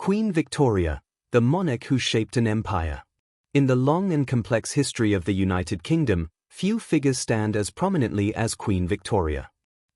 Queen Victoria, the monarch who shaped an empire. In the long and complex history of the United Kingdom, few figures stand as prominently as Queen Victoria.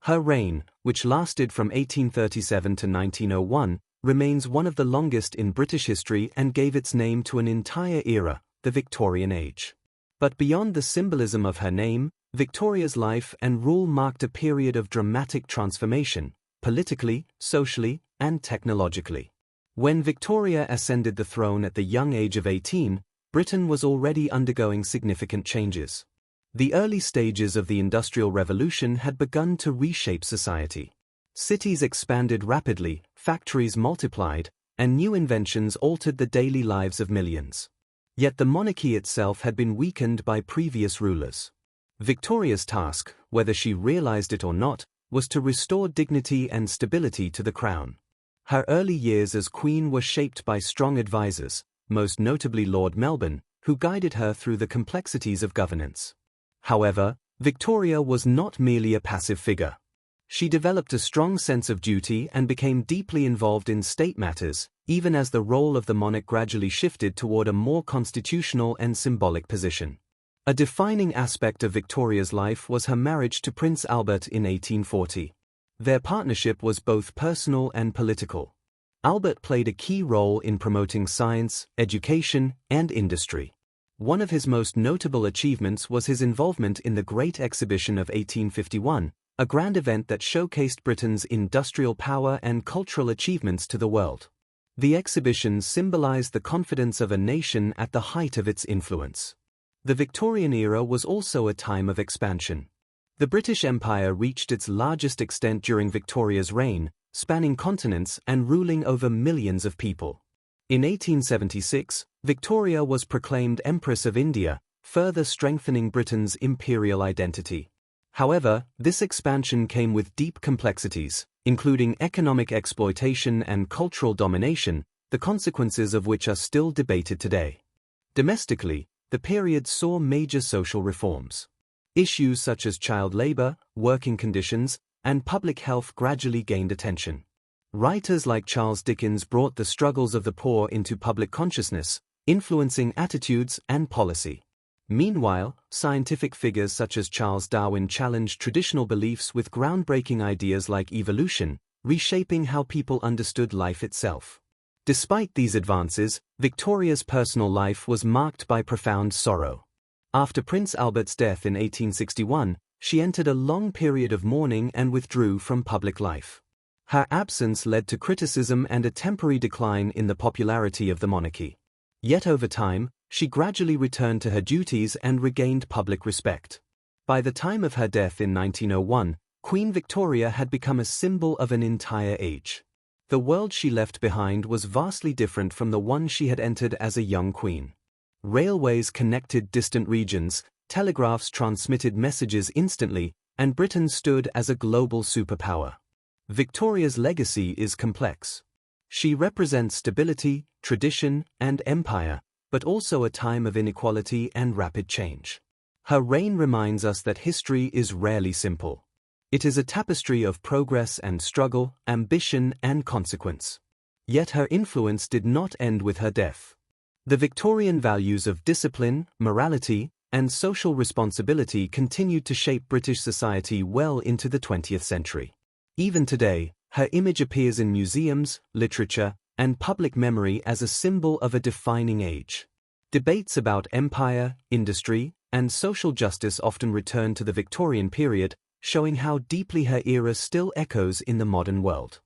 Her reign, which lasted from 1837 to 1901, remains one of the longest in British history and gave its name to an entire era, the Victorian Age. But beyond the symbolism of her name, Victoria's life and rule marked a period of dramatic transformation, politically, socially, and technologically. When Victoria ascended the throne at the young age of 18, Britain was already undergoing significant changes. The early stages of the Industrial Revolution had begun to reshape society. Cities expanded rapidly, factories multiplied, and new inventions altered the daily lives of millions. Yet the monarchy itself had been weakened by previous rulers. Victoria's task, whether she realized it or not, was to restore dignity and stability to the crown. Her early years as queen were shaped by strong advisors, most notably Lord Melbourne, who guided her through the complexities of governance. However, Victoria was not merely a passive figure. She developed a strong sense of duty and became deeply involved in state matters, even as the role of the monarch gradually shifted toward a more constitutional and symbolic position. A defining aspect of Victoria's life was her marriage to Prince Albert in 1840. Their partnership was both personal and political. Albert played a key role in promoting science, education, and industry. One of his most notable achievements was his involvement in the Great Exhibition of 1851, a grand event that showcased Britain's industrial power and cultural achievements to the world. The exhibition symbolized the confidence of a nation at the height of its influence. The Victorian era was also a time of expansion. The British Empire reached its largest extent during Victoria's reign, spanning continents and ruling over millions of people. In 1876, Victoria was proclaimed Empress of India, further strengthening Britain's imperial identity. However, this expansion came with deep complexities, including economic exploitation and cultural domination, the consequences of which are still debated today. Domestically, the period saw major social reforms. Issues such as child labor, working conditions, and public health gradually gained attention. Writers like Charles Dickens brought the struggles of the poor into public consciousness, influencing attitudes and policy. Meanwhile, scientific figures such as Charles Darwin challenged traditional beliefs with groundbreaking ideas like evolution, reshaping how people understood life itself. Despite these advances, Victoria's personal life was marked by profound sorrow. After Prince Albert's death in 1861, she entered a long period of mourning and withdrew from public life. Her absence led to criticism and a temporary decline in the popularity of the monarchy. Yet over time, she gradually returned to her duties and regained public respect. By the time of her death in 1901, Queen Victoria had become a symbol of an entire age. The world she left behind was vastly different from the one she had entered as a young queen. Railways connected distant regions, telegraphs transmitted messages instantly, and Britain stood as a global superpower. Victoria's legacy is complex. She represents stability, tradition, and empire, but also a time of inequality and rapid change. Her reign reminds us that history is rarely simple. It is a tapestry of progress and struggle, ambition and consequence. Yet her influence did not end with her death. The Victorian values of discipline, morality, and social responsibility continued to shape British society well into the 20th century. Even today, her image appears in museums, literature, and public memory as a symbol of a defining age. Debates about empire, industry, and social justice often return to the Victorian period, showing how deeply her era still echoes in the modern world.